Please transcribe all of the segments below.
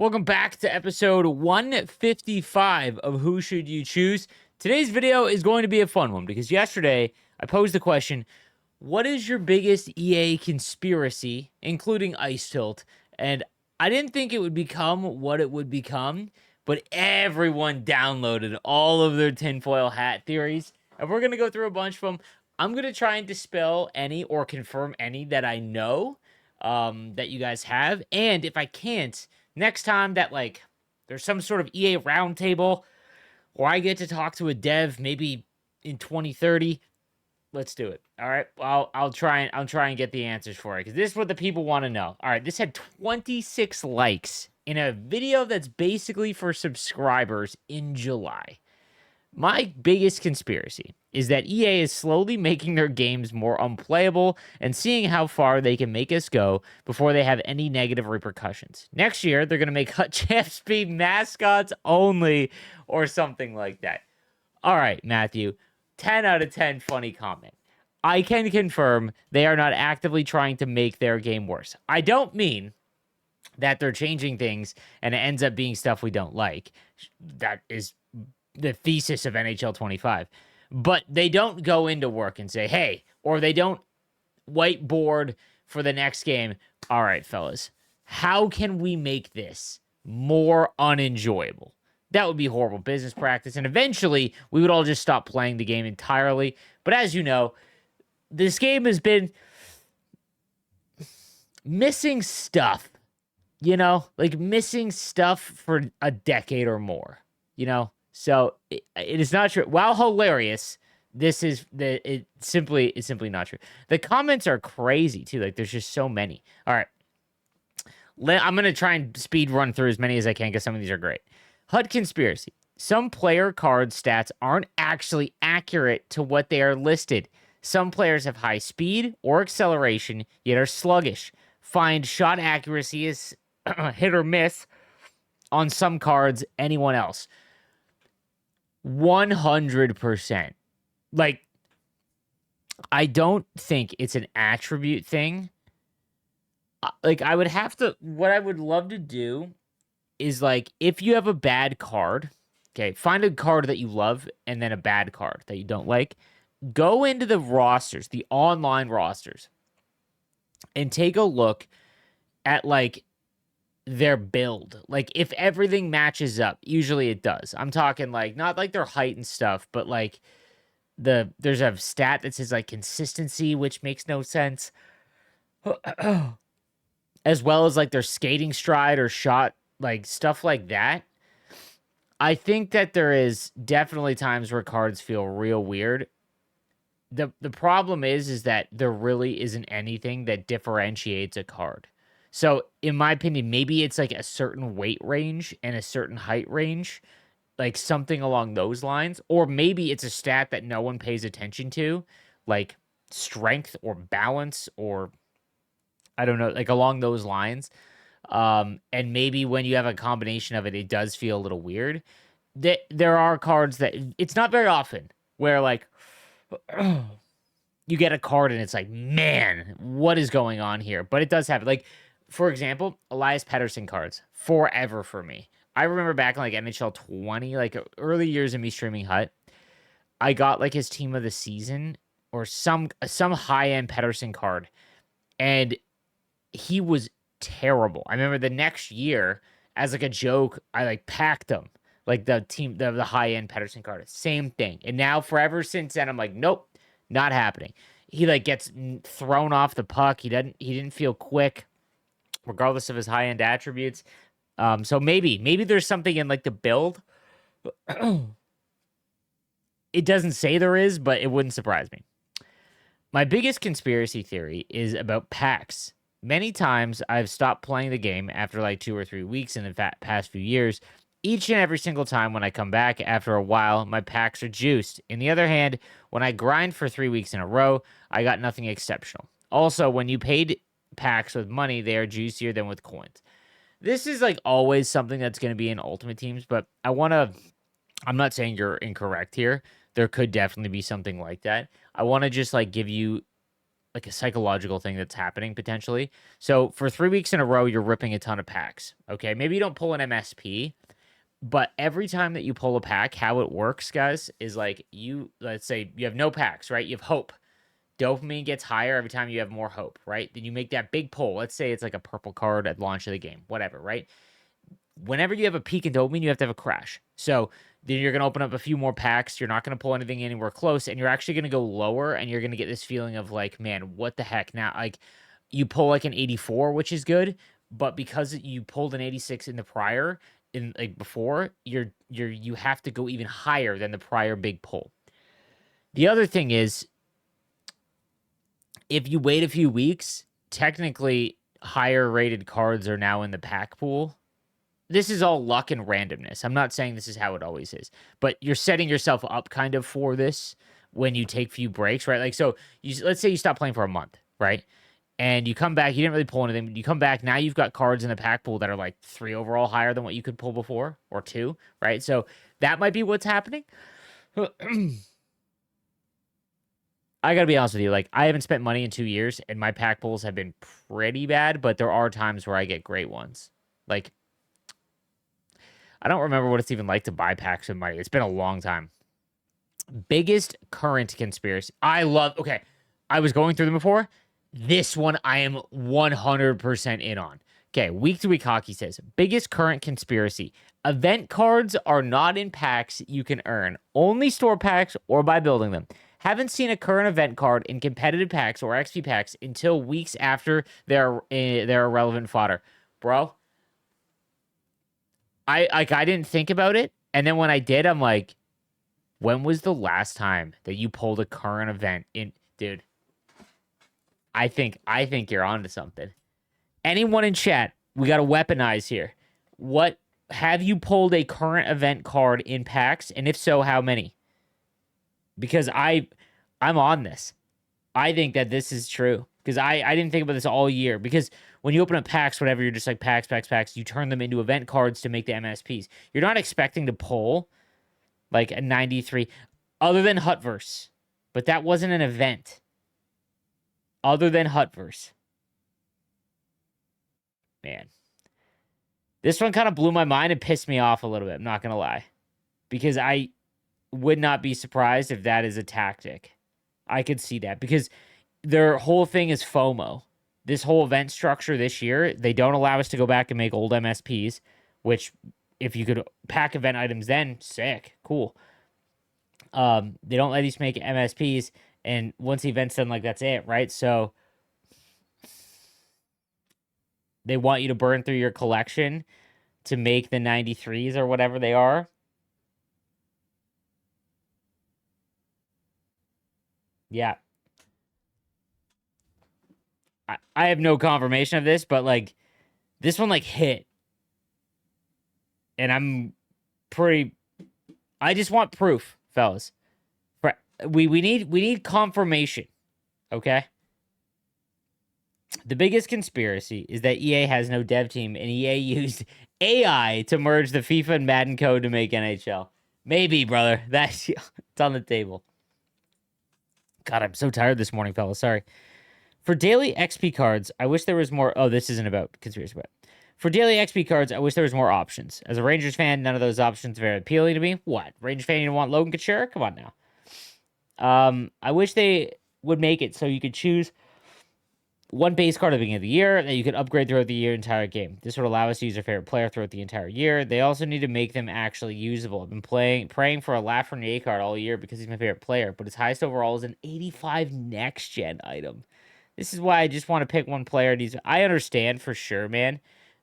Welcome back to episode 155 of Who Should You Choose? Today's video is going to be a fun one because yesterday I posed the question, what is your biggest EA conspiracy, including Ice Tilt? And I didn't think it would become what it would become, but everyone downloaded all of their tinfoil hat theories. And we're going to go through a bunch of them. I'm going to try and dispel any or confirm any that I know that you guys have. And if I can't, next time that there's some sort of EA roundtable or I get to talk to a dev maybe in 2030, let's do it. All right. I'll try and get the answers for it because this is what the people want to know. All right, this had 26 likes in a video that's basically for subscribers in July. My biggest conspiracy is that EA is slowly making their games more unplayable and seeing how far they can make us go before they have any negative repercussions. Next year, they're going to make Hut Champs be mascots only or something like that. All right, Matthew, 10 out of 10 funny comment. I can confirm they are not actively trying to make their game worse. I don't mean that they're changing things and it ends up being stuff we don't like. That is the thesis of NHL 25. But they don't go into work and say, hey, or they don't whiteboard for the next game. All right, fellas, how can we make this more unenjoyable? That would be horrible business practice. And eventually, we would all just stop playing the game entirely. But as you know, this game has been missing stuff, missing stuff for a decade or more, So it is not true. While hilarious, it's simply not true. The comments are crazy too. Like there's just so many. All right. I'm going to try and speed run through as many as I can because some of these are great. HUD conspiracy. Some player card stats aren't actually accurate to what they are listed. Some players have high speed or acceleration, yet are sluggish. Find shot accuracy is hit or miss on some cards, anyone else. 100%. I don't think it's an attribute thing. What I would love to do is if you have a bad card, okay, find a card that you love and then a bad card that you don't like. Go into the rosters, the online rosters, and take a look at their build. If everything matches up, usually it does. I'm talking not their height and stuff, but there's a stat that says consistency, which makes no sense. As well as their skating stride or shot, stuff like that. I think that there is definitely times where cards feel real weird. The problem is that there really isn't anything that differentiates a card. So, in my opinion, maybe it's a certain weight range and a certain height range, something along those lines. Or maybe it's a stat that no one pays attention to, like strength or balance or, I don't know, along those lines. And maybe when you have a combination of it, it does feel a little weird. There are cards that, it's not very often, where you get a card and it's man, what is going on here? But it does happen. For example, Elias Pettersson cards, forever for me. I remember back in NHL 20, early years of me streaming Hut, I got his team of the season or some high-end Pettersson card, and he was terrible. I remember the next year, as a joke, I packed him, the high-end Pettersson card. Same thing. And now forever since then, I'm nope, not happening. He gets thrown off the puck. He didn't feel quick, regardless of his high-end attributes. So maybe there's something in the build. It doesn't say there is, but it wouldn't surprise me. My biggest conspiracy theory is about packs. Many times I've stopped playing the game after 2 or 3 weeks in the past few years. Each and every single time when I come back after a while, my packs are juiced. On the other hand, when I grind for 3 weeks in a row, I got nothing exceptional. Also, when you paid packs with money, they are juicier than with coins. This is always something that's going to be in Ultimate Teams, but I'm not saying you're incorrect here. There could definitely be something like that. I want to just give you like a psychological thing that's happening potentially. So for 3 weeks in a row, you're ripping a ton of packs. Okay, maybe you don't pull an MSP, but every time that you pull a pack, how it works, guys, is like let's say you have no packs, right? You have hope. Dopamine gets higher every time you have more hope, right? Then you make that big pull. Let's say it's like a purple card at launch of the game, whatever, right? Whenever you have a peak in dopamine, you have to have a crash. So then you're going to open up a few more packs. You're not going to pull anything anywhere close, and you're actually going to go lower, and you're going to get this feeling of like, man, what the heck? Now, like, you pull like an 84, which is good, but because you pulled an 86 in the prior, in like before, you have to go even higher than the prior big pull. The other thing is, if you wait a few weeks, technically higher rated cards are now in the pack pool. This is all luck and randomness. I'm not saying this is how it always is, but you're setting yourself up kind of for this when you take few breaks, right? Like, so let's say you stop playing for a month, right? And you come back, you didn't really pull anything, but you come back, now you've got cards in the pack pool that are like 3 overall higher than what you could pull before, or 2, right? So that might be what's happening. I gotta be honest with you, like, I haven't spent money in 2 years, and my pack pulls have been pretty bad, but there are times where I get great ones. Like, I don't remember what it's even like to buy packs with money. It's been a long time. Biggest current conspiracy. Okay, I was going through them before. This one I am 100% in on. Okay, week to week hockey says, biggest current conspiracy. Event cards are not in packs you can earn. Only store packs or by building them. Haven't seen a current event card in competitive packs or XP packs until weeks after they're irrelevant fodder. Bro, I didn't think about it, and then when I did, I'm like, when was the last time that you pulled a current event in, dude? I think you're onto something. Anyone in chat, we got to weaponize here. What have you pulled a current event card in packs, and if so, how many? Because I'm on this. I think that this is true because I didn't think about this all year, because when you open up packs, whatever, you're just like packs, you turn them into event cards to make the MSPs. You're not expecting to pull like a 93 other than Hutverse, but that wasn't an event other than Hutverse. Man, this one kind of blew my mind and pissed me off a little bit. I'm not going to lie, because I would not be surprised if that is a tactic. I could see that because their whole thing is FOMO. This whole event structure this year, they don't allow us to go back and make old MSPs, which if you could pack event items then, sick, cool. They don't let us make MSPs, and once the event's done, like, that's it, right? So they want you to burn through your collection to make the 93s or whatever they are. Yeah. I have no confirmation of this, but like this one like hit. And I'm pretty I just want proof, fellas. We need confirmation. Okay? The biggest conspiracy is that EA has no dev team, and EA used AI to merge the FIFA and Madden code to make NHL. Maybe, brother. It's on the table. God, I'm so tired this morning, fellas. Sorry. For daily XP cards, I wish there was more. Oh, this isn't about conspiracy, but for daily XP cards, I wish there was more options. As a Rangers fan, none of those options are very appealing to me. What? Rangers fan, you don't want Logan Couture? Come on now. I wish they would make it so you could choose one base card at the beginning of the year that you could upgrade throughout the entire game. This would allow us to use our favorite player throughout the entire year. They also need to make them actually usable. I've been praying for a Lafreniere card all year because he's my favorite player, but his highest overall is an 85 next gen item. This is why I just want to pick one player. I understand for sure, man.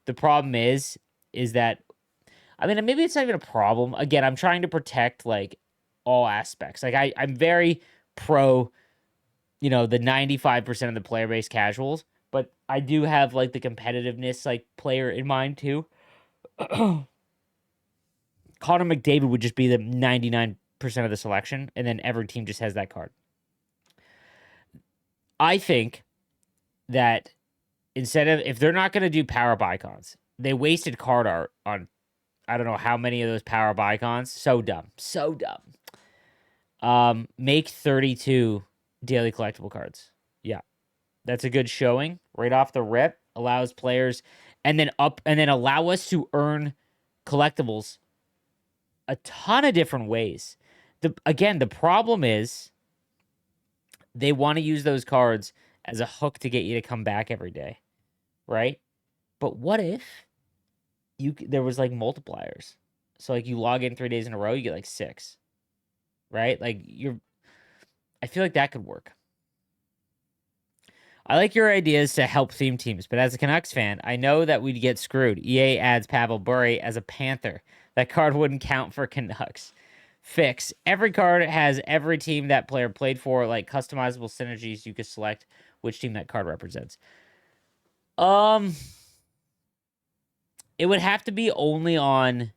The problem is that, I mean, maybe it's not even a problem. Again, I'm trying to protect like all aspects. Like I'm very pro, the 95% of the player base casuals, but I do have like the competitiveness like player in mind too. Connor McDavid would just be the 99% of the selection, and then every team just has that card. I think that if they're not going to do power-up icons, they wasted card art on, I don't know how many of those power-up icons. So dumb. Make 32 daily collectible cards. Yeah. That's a good showing right off the rip. Allows players and then allow us to earn collectibles a ton of different ways. The problem is they want to use those cards as a hook to get you to come back every day, right? But what if there was like multipliers? So like you log in 3 days in a row, you get like 6, right? Like I feel like that could work. I like your ideas to help theme teams, but as a Canucks fan, I know that we'd get screwed. EA adds Pavel Bure as a Panther. That card wouldn't count for Canucks. Fix. Every card has every team that player played for, like customizable synergies. You could select which team that card represents. It would have to be only on...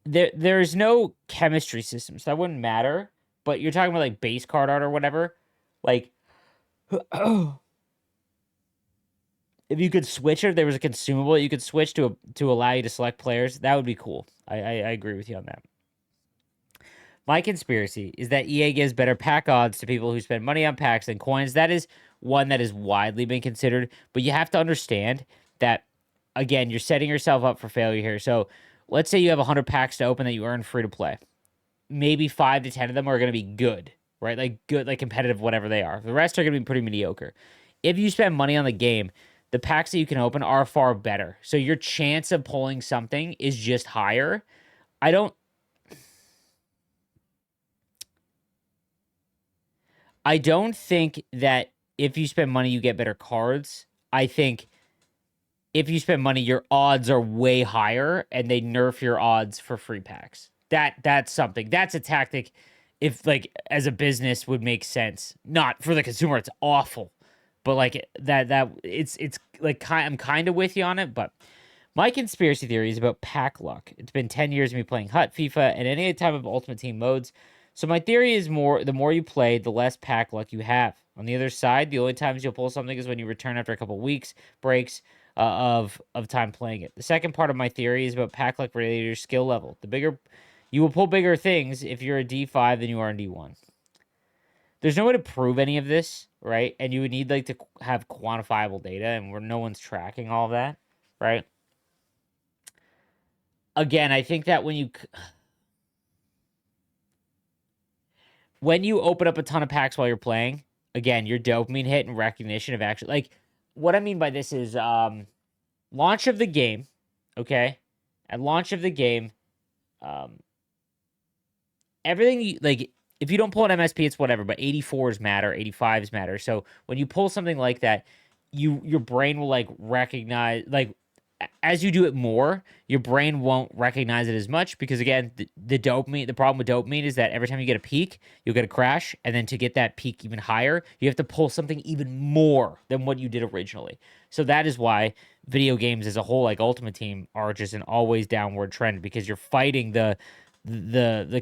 There's no chemistry system, so that wouldn't matter. But you're talking about like base card art or whatever. Like, if you could switch it, if there was a consumable you could switch to allow you to select players, that would be cool. I agree with you on that. My conspiracy is that EA gives better pack odds to people who spend money on packs than coins. That is one that has widely been considered, but you have to understand that, again, you're setting yourself up for failure here. So let's say you have 100 packs to open that you earn free to play. Maybe 5 to 10 of them are going to be good, right? Like good, like competitive, whatever they are. The rest are going to be pretty mediocre. If you spend money on the game, the packs that you can open are far better. So your chance of pulling something is just higher. I don't think that if you spend money, you get better cards. I think if you spend money, your odds are way higher, and they nerf your odds for free packs. That's something. That's a tactic. If like as a business would make sense. Not for the consumer. It's awful, but like that it's like I'm kind of with you on it. But my conspiracy theory is about pack luck. It's been 10 years of me playing Hut, FIFA, and any type of Ultimate Team modes. So my theory is the more you play, the less pack luck you have. On the other side, the only times you'll pull something is when you return after a couple weeks, breaks of time playing it. The second part of my theory is about pack luck related to your skill level. You will pull bigger things if you're a D5 than you are in D1. There's no way to prove any of this, right? And you would need like to have quantifiable data, and where no one's tracking all of that, right? Again, I think that when you open up a ton of packs while you're playing, again, your dopamine hit and recognition of actually, like, what I mean by this is launch of the game, okay? At launch of the game, everything like if you don't pull an MSP, it's whatever, but 84s matter, 85s matter. So when you pull something like that, your brain will like recognize, like as you do it more, your brain won't recognize it as much because again, the dopamine, the problem with dopamine is that every time you get a peak, you'll get a crash, and then to get that peak even higher, you have to pull something even more than what you did originally. So that is why video games as a whole, like Ultimate Team, are just an always downward trend because you're fighting the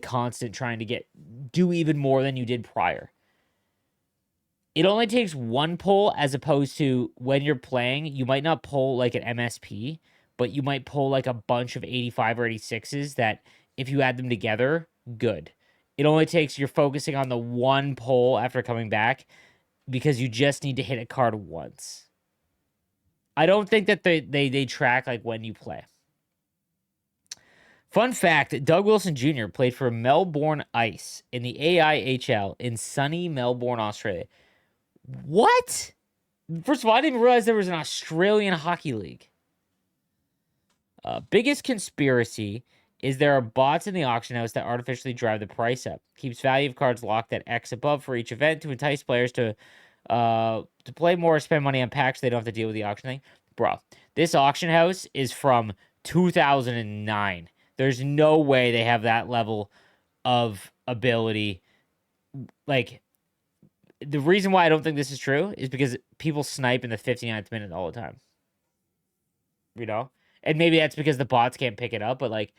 constant trying to do even more than you did prior. It only takes one pull, as opposed to when you're playing, you might not pull like an MSP, but you might pull like a bunch of 85 or 86s that if you add them together, good. It only takes, you're focusing on the one pull after coming back because you just need to hit a card once. I don't think that they track like when you play. Fun fact, Doug Wilson Jr. played for Melbourne Ice in the AIHL in sunny Melbourne, Australia. What? First of all, I didn't realize there was an Australian hockey league. Biggest conspiracy is there are bots in the auction house that artificially drive the price up. Keeps value of cards locked at X above for each event to entice players to play more, spend money on packs. They don't have to deal with the auction thing. Bro, this auction house is from 2009. There's no way they have that level of ability. Like, the reason why I don't think this is true is because people snipe in the 59th minute all the time. You know? And maybe that's because the bots can't pick it up, but like,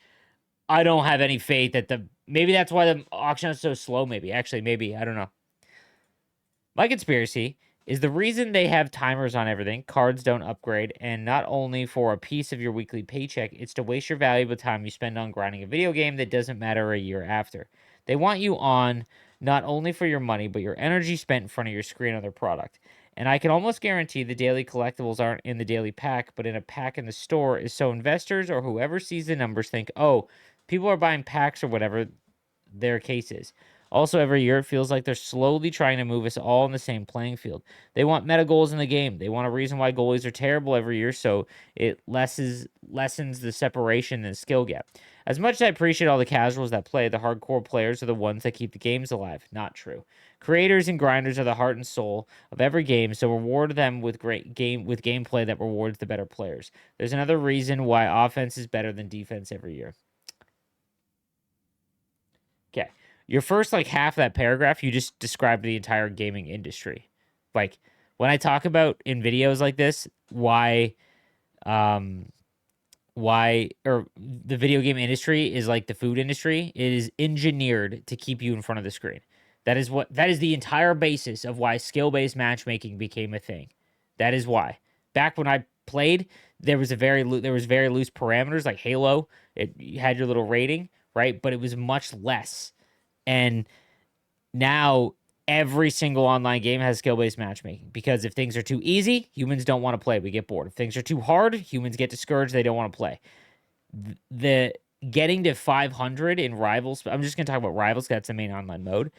I don't have any faith that maybe that's why the auction is so slow, maybe. Actually, maybe. I don't know. My conspiracy is the reason they have timers on everything, cards don't upgrade, and not only for a piece of your weekly paycheck, it's to waste your valuable time you spend on grinding a video game that doesn't matter a year after. They want you on not only for your money, but your energy spent in front of your screen on their product. And I can almost guarantee the daily collectibles aren't in the daily pack, but in a pack in the store is so investors or whoever sees the numbers think, oh, people are buying packs or whatever their case is. Also, every year it feels like they're slowly trying to move us all in the same playing field. They want meta goals in the game. They want a reason why goalies are terrible every year, so it lessens the separation and the skill gap. As much as I appreciate all the casuals that play, the hardcore players are the ones that keep the games alive. Not true. Creators and grinders are the heart and soul of every game, so reward them with gameplay that rewards the better players. There's another reason why offense is better than defense every year. Okay. Your first like half of that paragraph, you just described the entire gaming industry. Like when I talk about in videos like this, why or the video game industry is like the food industry, it is engineered to keep you in front of the screen. That is the entire basis of why skill-based matchmaking became a thing. That is why. Back when I played, there was very loose parameters like Halo. You had your little rating, right? But it was much less. And now every single online game has skill-based matchmaking because if things are too easy, humans don't want to play. We get bored. If things are too hard, humans get discouraged. They don't want to play. The getting to 500 in Rivals, I'm just going to talk about Rivals. That's the main online mode.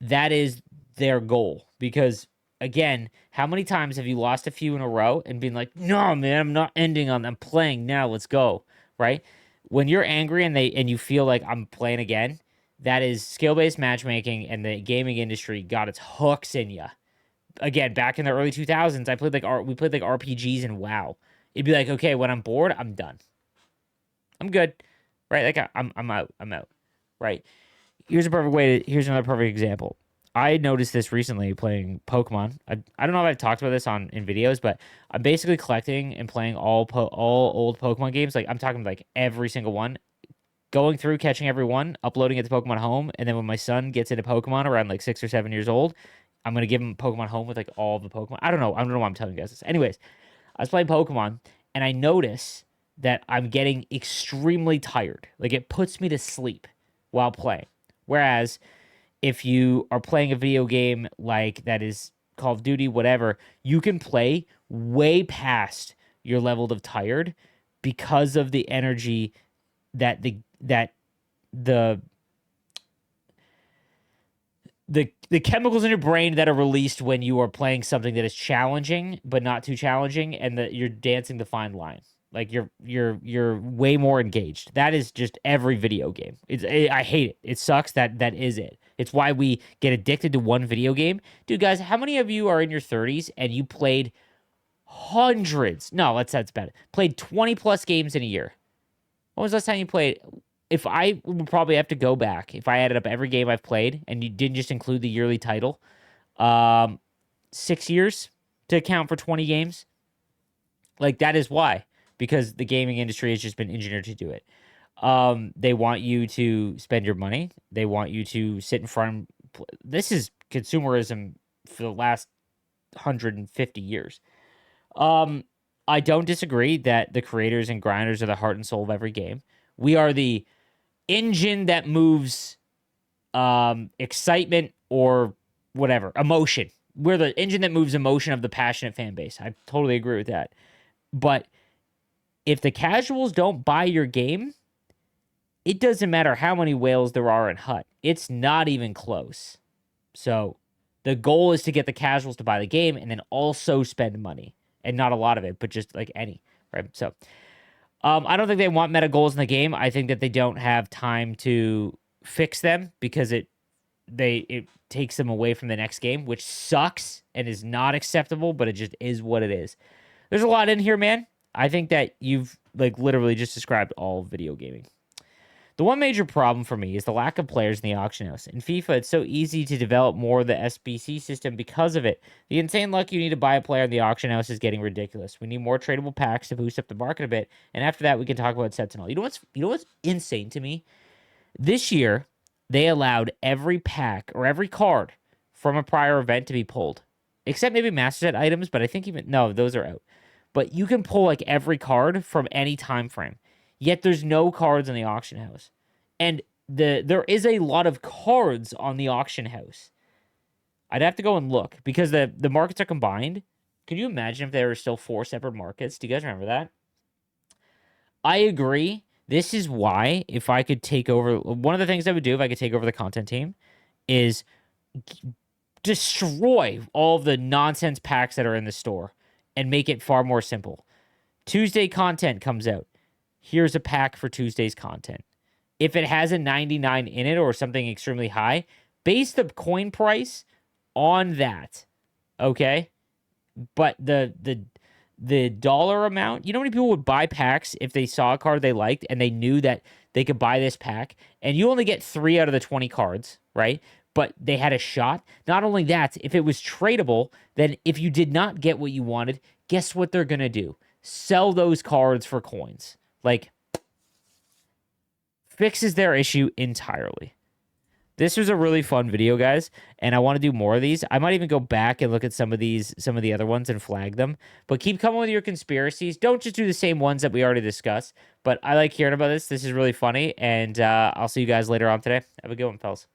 That is their goal because, again, how many times have you lost a few in a row and been like, no, man, I'm not ending on, I'm playing now. Let's go, right? When you're angry and you feel like I'm playing again, that is skill-based matchmaking, and the gaming industry got its hooks in you. Again, back in the early 2000s, we played like RPGs and WoW. It'd be like, okay, when I'm bored, I'm done. I'm good, right? Like I'm out, right? Here's another perfect example. I noticed this recently playing Pokemon. I don't know if I've talked about this in videos, but I'm basically collecting and playing all old Pokemon games. Like I'm talking like every single one, going through, catching every one, uploading it to Pokemon Home, and then when my son gets into Pokemon around like 6 or 7 years old, I'm gonna give him Pokemon Home with like all the Pokemon. I don't know why I'm telling you guys this. Anyways, I was playing Pokemon, and I notice that I'm getting extremely tired. Like it puts me to sleep while playing. Whereas if you are playing a video game like that is Call of Duty, whatever, you can play way past your level of tired because of the energy that the chemicals in your brain that are released when you are playing something that is challenging but not too challenging, and that you're dancing the fine line. Like you're way more engaged. That is just every video game. I hate it. It sucks that is it. It's why we get addicted to one video game. Dude, guys, how many of you are in your 30s and you played hundreds? No, that's bad. Played 20 plus games in a year. When was the last time you played? If I would probably have to go back, if I added up every game I've played and you didn't just include the yearly title, 6 years to account for 20 games. Like that is why, because the gaming industry has just been engineered to do it. They want you to spend your money. They want you to sit in front. This is consumerism for the last 150 years. I don't disagree that the creators and grinders are the heart and soul of every game. We are the engine that moves excitement or whatever, emotion. We're the engine that moves emotion of the passionate fan base. I totally agree with that. But if the casuals don't buy your game, it doesn't matter how many whales there are in Hut. It's not even close. So the goal is to get the casuals to buy the game and then also spend money. And not a lot of it, but just like any, right? So I don't think they want meta goals in the game. I think that they don't have time to fix them because it takes them away from the next game, which sucks and is not acceptable, but it just is what it is. There's a lot in here, man. I think that you've like literally just described all video gaming. The one major problem for me is the lack of players in the auction house. In FIFA, it's so easy to develop more of the SBC system because of it. The insane luck you need to buy a player in the auction house is getting ridiculous. We need more tradable packs to boost up the market a bit, and after that, we can talk about sets and all. You know what's insane to me? This year, they allowed every pack or every card from a prior event to be pulled, except maybe master set items. But I think those are out. But you can pull like every card from any time frame. Yet there's no cards in the auction house. And there is a lot of cards on the auction house. I'd have to go and look because the markets are combined. Could you imagine if there were still 4 separate markets? Do you guys remember that? I agree. This is why if I could take over, one of the things I would do if I could take over the content team is destroy all of the nonsense packs that are in the store and make it far more simple. Tuesday content comes out. Here's a pack for Tuesday's content. If it has a 99 in it or something extremely high, base the coin price on that. Okay? But the dollar amount, you know how many people would buy packs if they saw a card they liked and they knew that they could buy this pack, and you only get 3 out of the 20 cards, right? But they had a shot. Not only that, if it was tradable, then if you did not get what you wanted, guess what they're going to do? Sell those cards for coins. Like, fixes their issue entirely. This was a really fun video, guys, and I want to do more of these. I might even go back and look at some of the other ones and flag them. But keep coming with your conspiracies. Don't just do the same ones that we already discussed. But I like hearing about this. This is really funny, and I'll see you guys later on today. Have a good one, fellas.